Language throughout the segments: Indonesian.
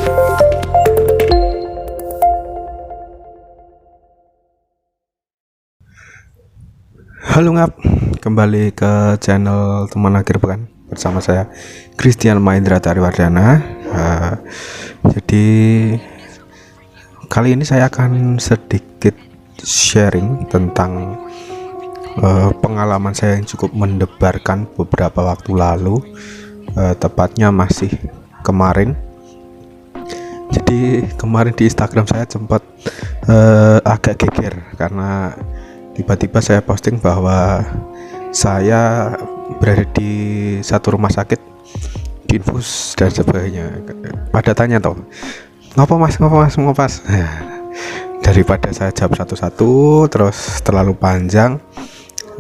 Halo ngap, kembali ke channel teman akhir pekan bersama saya Christian Mahendra Tariwardana. Jadi kali ini saya akan sedikit sharing tentang pengalaman saya yang cukup mendebarkan beberapa waktu lalu, tepatnya masih kemarin. Jadi kemarin di Instagram saya sempat agak geger karena tiba-tiba saya posting bahwa saya berada di satu rumah sakit, di infus dan sebagainya. Pada tanya toh, ngapa mas? Daripada saya jawab satu-satu terus terlalu panjang,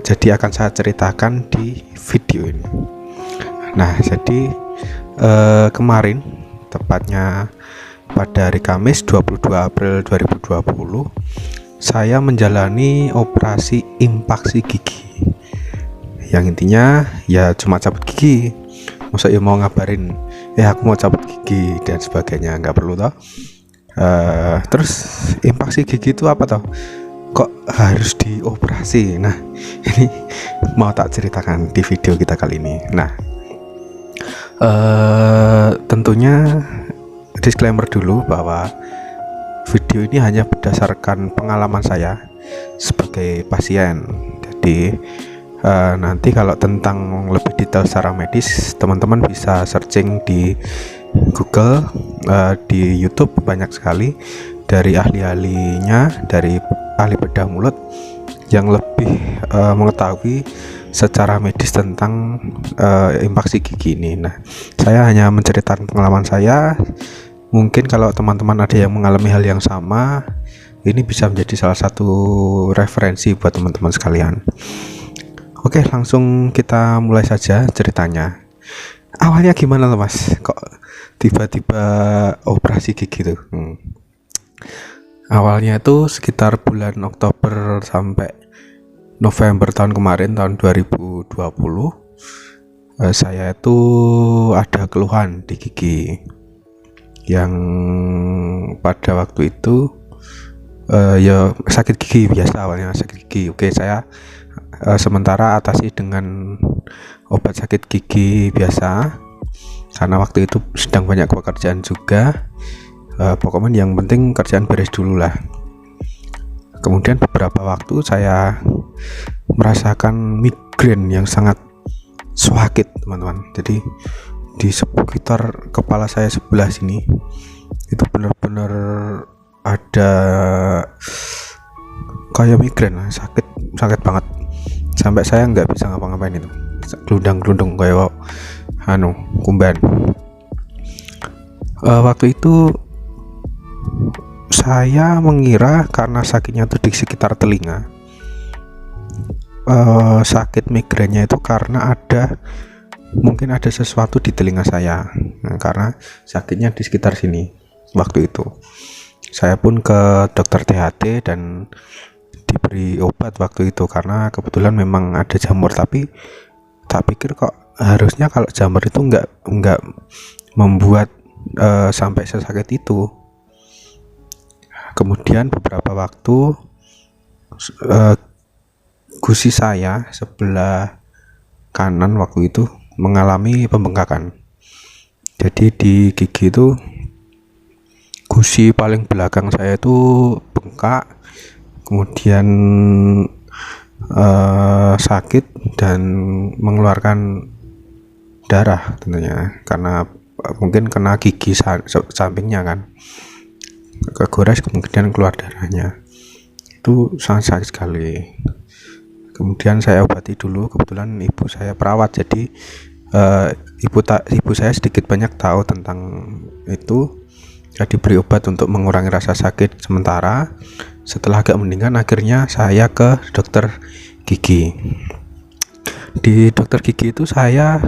jadi akan saya ceritakan di video ini. Nah, jadi kemarin, tepatnya pada hari Kamis 22 April 2020, saya menjalani operasi impaksi gigi, yang intinya ya cuma cabut gigi. Masa ya mau ngabarin aku mau cabut gigi dan sebagainya, nggak perlu toh. Terus impaksi gigi itu apa toh, kok harus dioperasi? Nah, ini mau tak ceritakan di video kita kali ini. Nah, tentunya disclaimer dulu bahwa video ini hanya berdasarkan pengalaman saya sebagai pasien. Jadi nanti kalau tentang lebih detail secara medis, teman-teman bisa searching di Google, di YouTube banyak sekali dari ahli-ahlinya, dari ahli bedah mulut yang lebih mengetahui secara medis tentang impaksi gigi ini. Nah, saya hanya menceritakan pengalaman saya. Mungkin kalau teman-teman ada yang mengalami hal yang sama, ini bisa menjadi salah satu referensi buat teman-teman sekalian. Oke, langsung kita mulai saja ceritanya. Awalnya gimana tuh mas? Kok tiba-tiba operasi gigi tuh? Awalnya itu sekitar bulan Oktober sampai November tahun kemarin, tahun 2020, saya itu ada keluhan di gigi, yang pada waktu itu ya sakit gigi biasa. Awalnya sakit gigi. Oke, saya sementara atasi dengan obat sakit gigi biasa karena waktu itu sedang banyak pekerjaan juga. Pokoknya yang penting kerjaan beres dulu lah. Kemudian beberapa waktu saya merasakan migrain yang sangat sakit, teman-teman. Jadi di sekitar kepala saya sebelah sini itu benar-benar ada kayak migrain, sakit banget, sampai saya nggak bisa ngapa-ngapain, itu gelundang-gelundung kayak kumban. Waktu itu saya mengira karena sakitnya itu di sekitar telinga, sakit migrainnya itu karena mungkin ada sesuatu di telinga saya. Nah, karena sakitnya di sekitar sini. Waktu itu saya pun ke dokter THT dan diberi obat waktu itu karena kebetulan memang ada jamur, tapi tak pikir kok harusnya kalau jamur itu enggak membuat sampai sesakit itu. Kemudian beberapa waktu gusi saya sebelah kanan waktu itu mengalami pembengkakan. Jadi di gigi itu gusi paling belakang saya itu bengkak, kemudian sakit dan mengeluarkan darah tentunya, karena mungkin kena gigi sampingnya kan, kegores kemudian keluar darahnya. Itu sangat sakit sekali. Kemudian saya obati dulu, kebetulan ibu saya perawat, jadi ibu saya sedikit banyak tahu tentang itu. Saya diberi obat untuk mengurangi rasa sakit sementara. Setelah agak mendingan, akhirnya saya ke dokter gigi. Di dokter gigi itu saya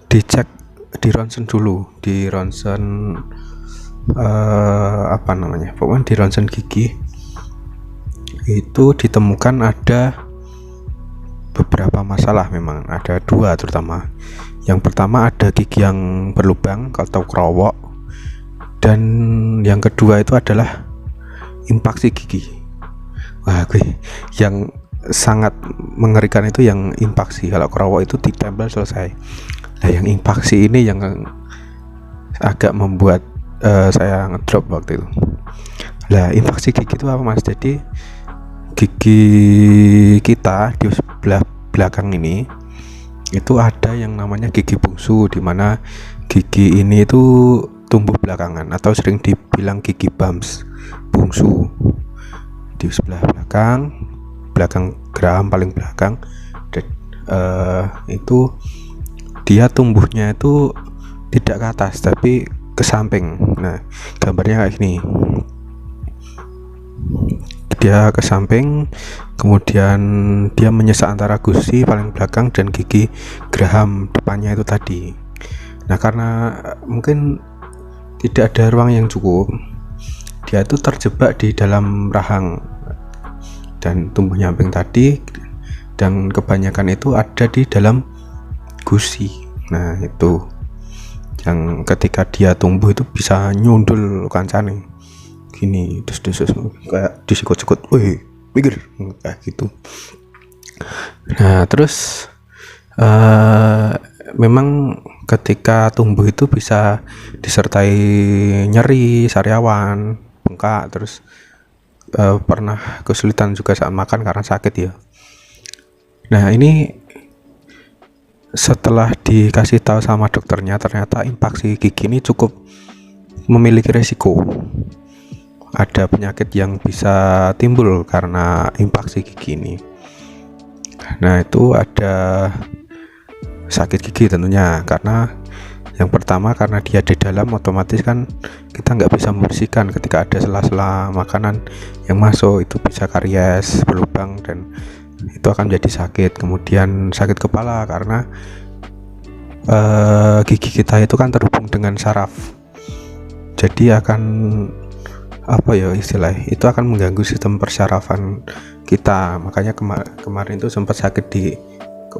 dicek, di ronsen dulu, di ronsen pokoknya di ronsen gigi itu ditemukan ada beberapa masalah. Memang ada dua terutama. Yang pertama ada gigi yang berlubang atau kerowok, Dan yang kedua itu adalah impaksi gigi. Wah, yang sangat mengerikan itu yang impaksi. Kalau kerawak itu ditempel selesai. Nah, yang impaksi ini yang agak membuat saya ngedrop waktu itu. Nah, impaksi gigi itu apa, Mas? Jadi gigi kita di sebelah belakang ini itu ada yang namanya gigi bungsu, di mana gigi ini itu tumbuh belakangan atau sering dibilang gigi bumps, bungsu. Di sebelah belakang geraham paling belakang, itu dia tumbuhnya itu tidak ke atas tapi ke samping. Nah, gambarnya kayak gini, dia ke samping, kemudian dia menyesat antara gusi paling belakang dan gigi geraham depannya itu tadi. Nah, karena mungkin tidak ada ruang yang cukup, dia itu terjebak di dalam rahang dan tumbuh nyamping tadi, dan kebanyakan itu ada di dalam gusi. Nah, itu yang ketika dia tumbuh itu bisa nyundul kancane gini, dus kayak disikut-sikut, wih pikir kayak gitu. Nah, terus memang ketika tumbuh itu bisa disertai nyeri, sariawan, bengkak, terus pernah kesulitan juga saat makan karena sakit ya. Nah, ini setelah dikasih tahu sama dokternya, ternyata impaksi gigi ini cukup memiliki resiko. Ada penyakit yang bisa timbul karena impaksi gigi ini. Nah, itu ada sakit gigi tentunya, karena yang pertama karena dia di dalam, otomatis kan kita nggak bisa membersihkan ketika ada sela-sela makanan yang masuk, itu bisa karies, berlubang, dan itu akan jadi sakit. Kemudian sakit kepala karena gigi kita itu kan terhubung dengan saraf, jadi akan apa ya istilahnya, itu akan mengganggu sistem persyarafan kita. Makanya kemarin itu sempat sakit di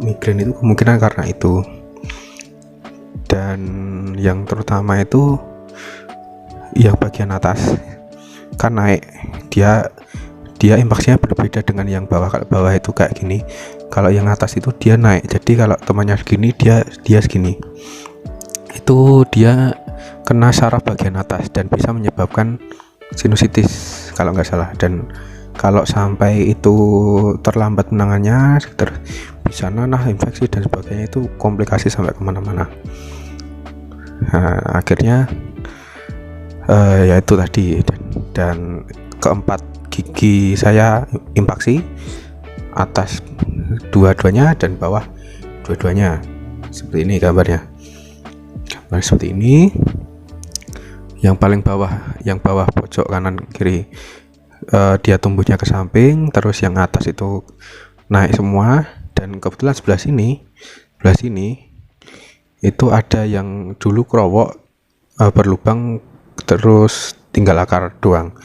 migrain itu kemungkinan karena itu. Dan yang terutama itu yang bagian atas kan naik, dia impaksinya berbeda dengan yang bawah. Kalau bawah itu kayak gini, kalau yang atas itu dia naik. Jadi kalau temannya segini, dia segini, itu dia kena saraf bagian atas dan bisa menyebabkan sinusitis kalau nggak salah. Dan kalau sampai itu terlambat penangannya, bisa nanah, infeksi dan sebagainya, itu komplikasi sampai kemana-mana. Nah, akhirnya ya itu tadi. Dan keempat, gigi saya impaksi, atas dua-duanya dan bawah dua-duanya. Seperti ini gambarnya, gambar seperti ini. Yang paling bawah, yang bawah pojok kanan kiri, dia tumbuhnya ke samping, terus yang atas itu naik semua. Dan kebetulan sebelah sini itu ada yang dulu kerawak, berlubang, terus tinggal akar doang.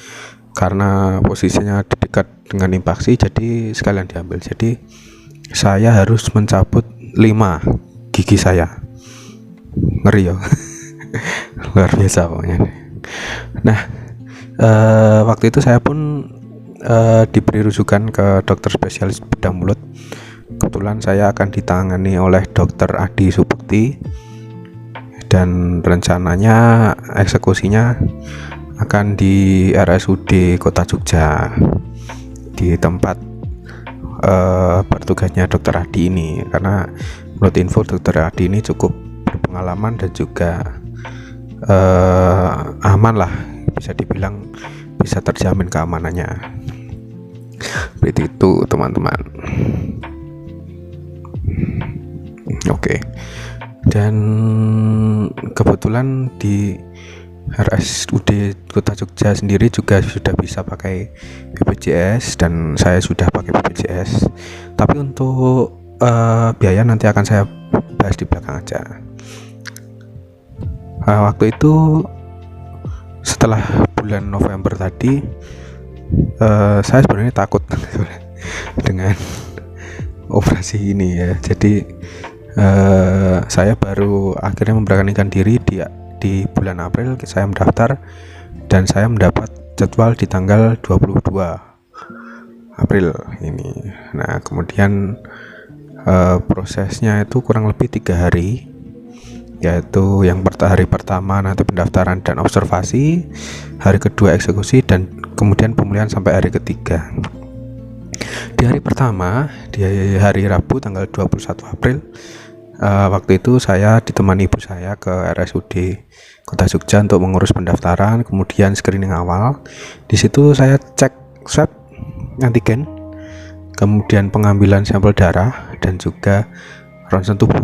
Karena posisinya dekat dengan impaksi, jadi sekalian diambil. Jadi saya harus mencabut 5 gigi saya. Ngeri ya. Luar biasa pokoknya. Nah, waktu itu saya pun diberi rujukan ke dokter spesialis bedah mulut. Kebetulan saya akan ditangani oleh dokter Adi Subekti, dan rencananya eksekusinya akan di RSUD Kota Jogja, di tempat bertugasnya dokter Adi ini. Karena menurut info, dokter Adi ini cukup berpengalaman dan juga aman lah, bisa dibilang bisa terjamin keamanannya. Seperti itu teman-teman. Oke. Dan kebetulan di RSUD Kota Jogja sendiri juga sudah bisa pakai BPJS, dan saya sudah pakai BPJS. Tapi untuk biaya nanti akan saya bahas di belakang aja. Waktu itu setelah bulan November tadi, saya sebenarnya takut dengan operasi ini ya. Jadi saya baru akhirnya memberanikan diri di bulan April saya mendaftar dan saya mendapat jadwal di tanggal 22 April ini. Nah, kemudian prosesnya itu kurang lebih 3 hari, yaitu yang hari pertama nanti pendaftaran dan observasi, hari kedua eksekusi, dan kemudian pemulihan sampai hari ketiga. Di hari pertama, di hari Rabu tanggal 21 April, waktu itu saya ditemani ibu saya ke RSUD Kota Jogja untuk mengurus pendaftaran, kemudian screening awal. Di situ saya cek swab antigen, kemudian pengambilan sampel darah, dan juga ronsen tubuh.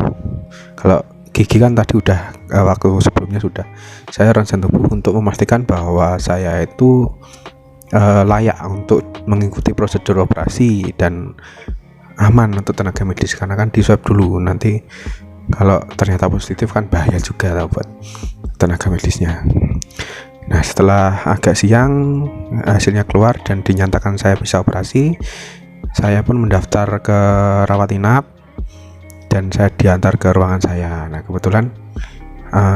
Kalau gigi kan tadi udah, waktu sebelumnya sudah. Saya ronsen tubuh untuk memastikan bahwa saya itu layak untuk mengikuti prosedur operasi dan aman untuk tenaga medis, karena kan di swab dulu, nanti kalau ternyata positif kan bahaya juga buat tenaga medisnya. Nah, setelah agak siang hasilnya keluar dan dinyatakan saya bisa operasi, saya pun mendaftar ke rawat inap dan saya diantar ke ruangan saya. Nah, kebetulan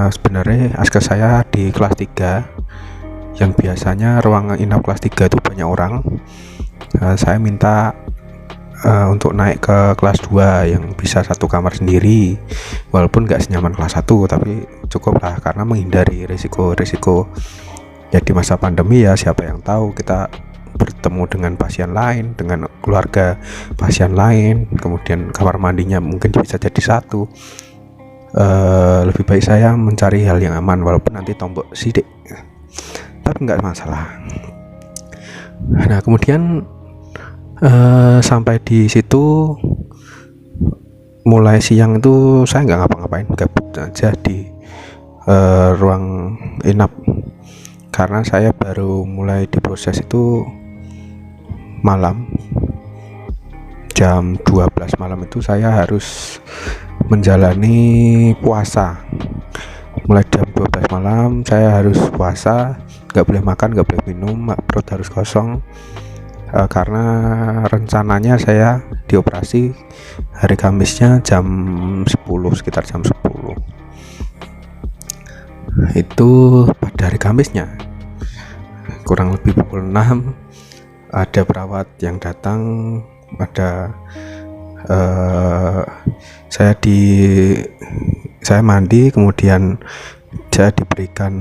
sebenarnya askes saya di kelas 3, yang biasanya ruangan inap kelas 3 itu banyak orang. Saya minta untuk naik ke kelas 2 yang bisa satu kamar sendiri, walaupun gak senyaman kelas 1, tapi cukup lah, karena menghindari risiko ya di masa pandemi. Ya siapa yang tahu kita bertemu dengan pasien lain, dengan keluarga pasien lain, kemudian kamar mandinya mungkin bisa jadi satu. Lebih baik saya mencari hal yang aman, walaupun nanti tombok sidik, tapi nggak masalah. Nah, kemudian sampai di situ mulai siang itu saya nggak ngapa-ngapain, gabut aja di ruang inap, karena saya baru mulai diproses itu malam jam 12 malam. Itu saya harus menjalani puasa. Mulai jam 12 malam saya harus puasa, nggak boleh makan, nggak boleh minum, perut harus kosong, karena rencananya saya dioperasi hari Kamisnya jam 10, sekitar jam 10. Itu pada hari Kamisnya kurang lebih pukul 6 ada perawat yang datang. Ada saya mandi, kemudian saya diberikan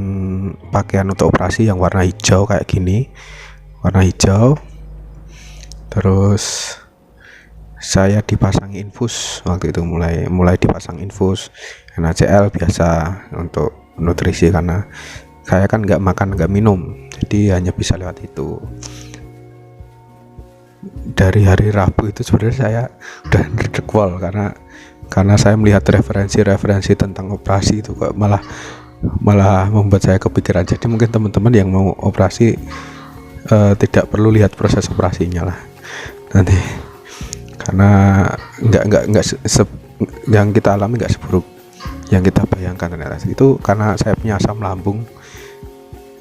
pakaian untuk operasi yang warna hijau kayak gini, warna hijau. Terus saya dipasangi infus, waktu itu mulai dipasang infus NaCl biasa untuk nutrisi, karena saya kan nggak makan nggak minum, jadi hanya bisa lewat itu. Dari hari Rabu itu sebenarnya saya udah nerdek-wol, karena saya melihat referensi tentang operasi itu kok malah membuat saya kepikiran. Jadi mungkin teman-teman yang mau operasi tidak perlu lihat proses operasinya lah nanti, karena yang kita alami nggak seburuk yang kita bayangkan ternyata. Itu karena saya punya asam lambung,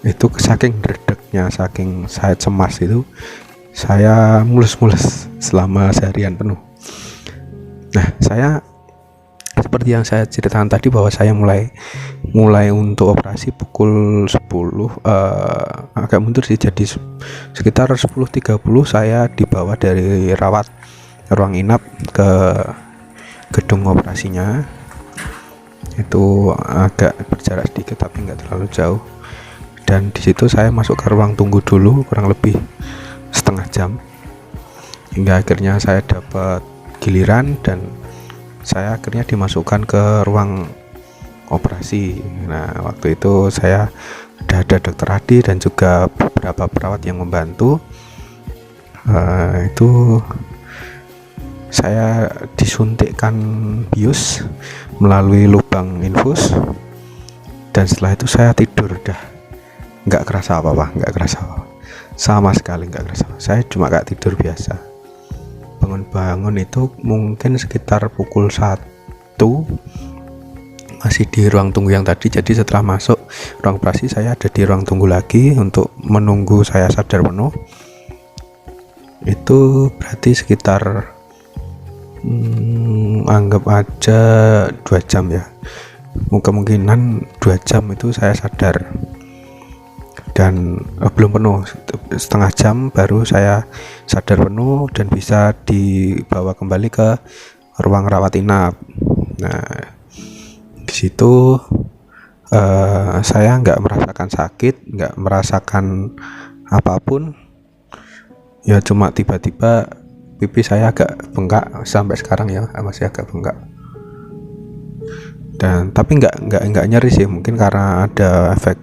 itu saking nerdeknya, saking saya cemas itu, saya mulus-mulus selama seharian penuh. Nah, saya seperti yang saya ceritakan tadi, bahwa saya mulai untuk operasi pukul 10, agak mundur sih, jadi sekitar 10.30 saya dibawa dari ruang inap ke gedung operasinya. Itu agak berjarak sedikit tapi nggak terlalu jauh, dan di situ saya masuk ke ruang tunggu dulu kurang lebih setengah jam, hingga akhirnya saya dapat giliran dan saya akhirnya dimasukkan ke ruang operasi. Nah, waktu itu saya ada dokter Adi dan juga beberapa perawat yang membantu. Itu saya disuntikkan bius melalui lubang infus, dan setelah itu saya tidur, dah nggak kerasa apa-apa, sama sekali nggak kerasa. Saya cuma kayak tidur biasa. Bangun itu mungkin sekitar pukul 1, masih di ruang tunggu yang tadi. Jadi setelah masuk ruang operasi, saya ada di ruang tunggu lagi untuk menunggu saya sadar penuh. Itu berarti sekitar anggap aja 2 jam ya, kemungkinan 2 jam itu saya sadar, dan belum penuh, setengah jam baru saya sadar penuh dan bisa dibawa kembali ke ruang rawat inap. Nah, di situ saya nggak merasakan sakit, nggak merasakan apapun, ya cuma tiba-tiba pipi saya agak bengkak, sampai sekarang ya masih agak bengkak. Dan tapi nggak nyeri sih, mungkin karena ada efek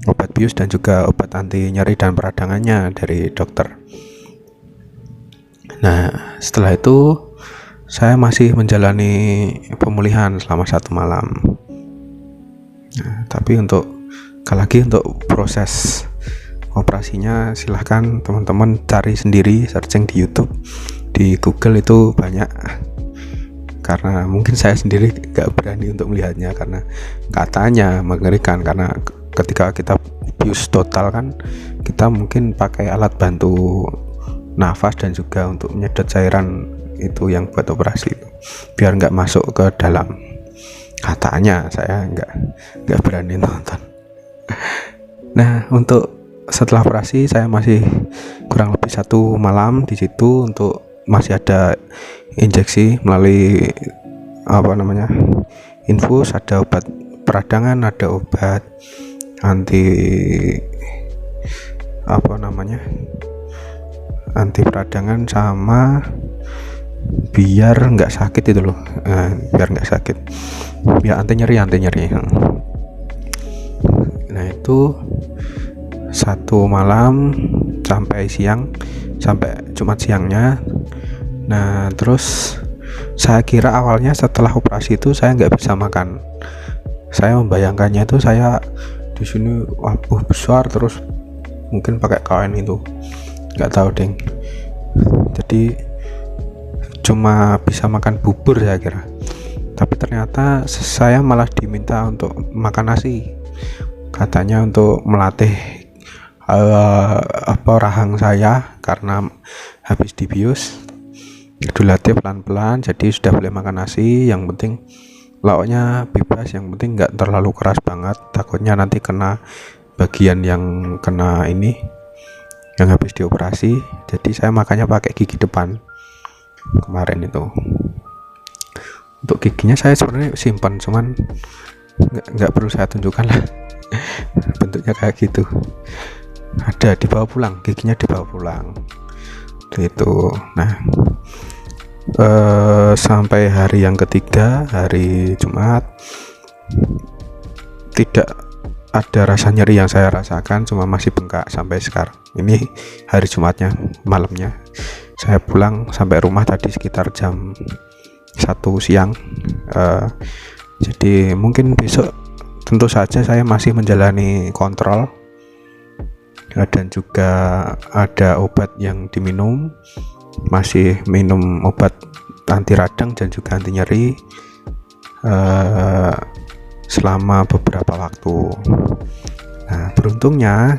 obat bius dan juga obat anti nyeri dan peradangannya dari dokter. Nah, setelah itu saya masih menjalani pemulihan selama 1 malam. Nah, tapi untuk proses operasinya silahkan teman-teman cari sendiri, searching di YouTube, di Google itu banyak. Karena mungkin saya sendiri gak berani untuk melihatnya karena katanya mengerikan, karena ketika kita bius total kan kita mungkin pakai alat bantu nafas dan juga untuk menyedot cairan itu yang buat operasi itu, biar nggak masuk ke dalam. Katanya, saya nggak berani nonton. Nah, untuk setelah operasi saya masih kurang lebih 1 malam di situ, untuk masih ada injeksi melalui infus, ada obat peradangan, ada obat anti peradangan, sama biar nggak sakit itu loh, biar nggak sakit, biar anti nyeri. Nah, itu 1 malam sampai Jumat siangnya. Nah, terus saya kira awalnya setelah operasi itu saya nggak bisa makan. Saya membayangkannya itu saya di sini wabah besar, terus mungkin pakai kain itu, nggak tahu deng. Jadi cuma bisa makan bubur saya kira, tapi ternyata saya malah diminta untuk makan nasi, katanya untuk melatih rahang saya karena habis dibius, dilatih pelan-pelan. Jadi sudah boleh makan nasi, yang penting lauknya bebas, yang penting nggak terlalu keras banget, takutnya nanti kena bagian yang kena ini yang habis dioperasi. Jadi saya makannya pakai gigi depan kemarin itu. Untuk giginya saya sebenarnya simpan, cuman nggak perlu saya tunjukkan lah. Bentuknya kayak gitu, ada dibawa pulang, giginya dibawa pulang itu. Nah, sampai hari yang ketiga, hari Jumat, tidak ada rasa nyeri yang saya rasakan, cuma masih bengkak sampai sekarang. Ini hari Jumatnya malamnya. Saya pulang sampai rumah tadi sekitar jam 1 siang. Jadi mungkin besok tentu saja saya masih menjalani kontrol, dan juga ada obat yang diminum, masih minum obat anti radang dan juga anti nyeri selama beberapa waktu. Nah, beruntungnya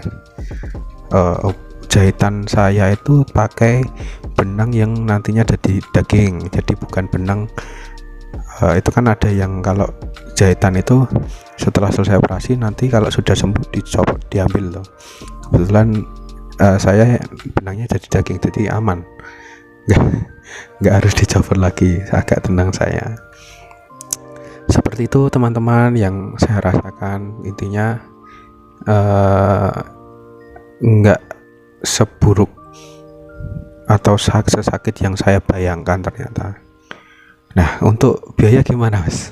jahitan saya itu pakai benang yang nantinya ada di daging, jadi bukan benang itu kan ada yang kalau jahitan itu setelah selesai operasi nanti kalau sudah sembuh dicopot, diambil loh. Kebetulan saya benangnya jadi daging, jadi aman, nggak harus dicopot lagi, agak tenang saya. Seperti itu teman-teman yang saya rasakan. Intinya nggak seburuk atau sesakit yang saya bayangkan ternyata. Nah, untuk biaya gimana mas?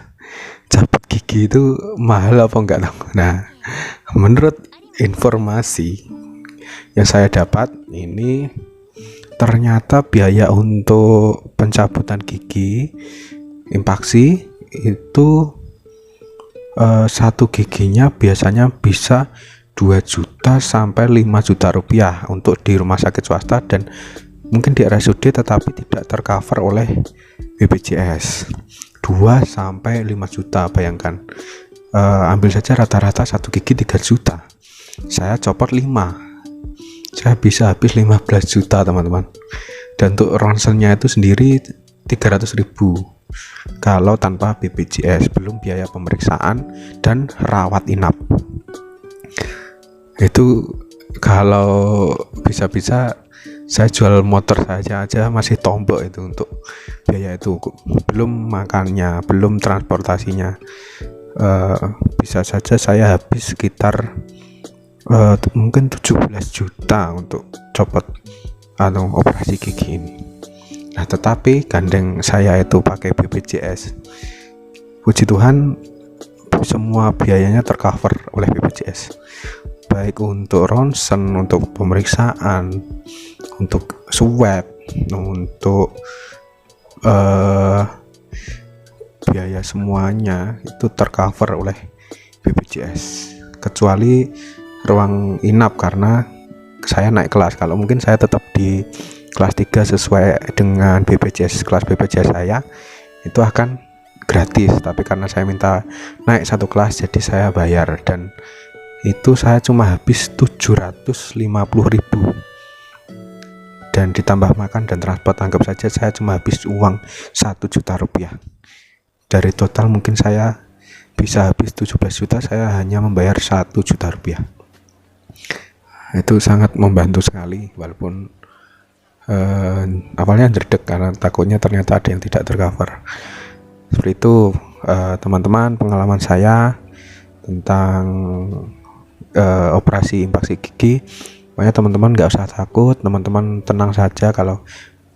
Cabut gigi itu mahal apa enggak? Nah, menurut informasi yang saya dapat ini, ternyata biaya untuk pencabutan gigi impaksi itu 1 giginya biasanya bisa 2 juta sampai 5 juta rupiah untuk di rumah sakit swasta, dan mungkin di RSUD tetapi tidak tercover oleh BPJS. 2 sampai 5 juta, bayangkan. Ambil saja rata-rata 1 gigi 3 juta, saya copot 5, saya bisa habis 15 juta teman-teman. Dan untuk ronsennya itu sendiri 300.000 kalau tanpa BPJS, belum biaya pemeriksaan dan rawat inap. Itu kalau bisa-bisa saya jual motor saja aja masih tombok itu untuk biaya itu, belum makannya, belum transportasinya. Bisa saja saya habis sekitar mungkin 17 juta untuk copot atau operasi gigi ini. Nah, tetapi gandeng saya itu pakai BPJS, puji Tuhan semua biayanya tercover oleh BPJS, baik untuk ronsen, untuk pemeriksaan, untuk swab, untuk biaya semuanya itu tercover oleh BPJS, kecuali ruang inap karena saya naik kelas. Kalau mungkin saya tetap di kelas 3 sesuai dengan BPJS, kelas BPJS saya itu akan gratis, tapi karena saya minta naik satu kelas jadi saya bayar, dan itu saya cuma habis 750.000, dan ditambah makan dan transport, anggap saja saya cuma habis uang 1 juta rupiah. Dari total mungkin saya bisa habis 17 juta, saya hanya membayar 1 juta rupiah. Itu sangat membantu sekali, walaupun awalnya dredeg karena takutnya ternyata ada yang tidak tercover. Seperti itu teman-teman, pengalaman saya tentang operasi impaksi gigi. Makanya teman-teman nggak usah takut, teman-teman tenang saja. Kalau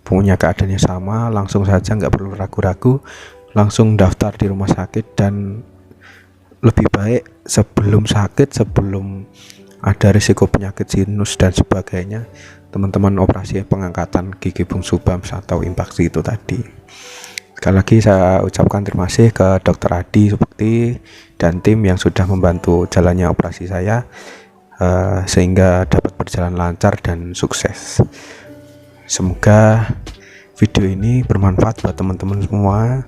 punya keadaannya sama, langsung saja, nggak perlu ragu-ragu, langsung daftar di rumah sakit. Dan lebih baik sebelum sakit, sebelum ada risiko penyakit sinus dan sebagainya, teman-teman operasi pengangkatan gigi bungsu BAMS atau impaksi itu tadi. Sekali lagi saya ucapkan terima kasih ke Dr. Adi Subekti dan tim yang sudah membantu jalannya operasi saya, sehingga dapat berjalan lancar dan sukses. Semoga video ini bermanfaat buat teman-teman semua.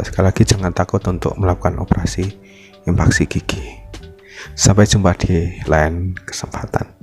Sekali lagi jangan takut untuk melakukan operasi impaksi gigi. Sampai jumpa di lain kesempatan.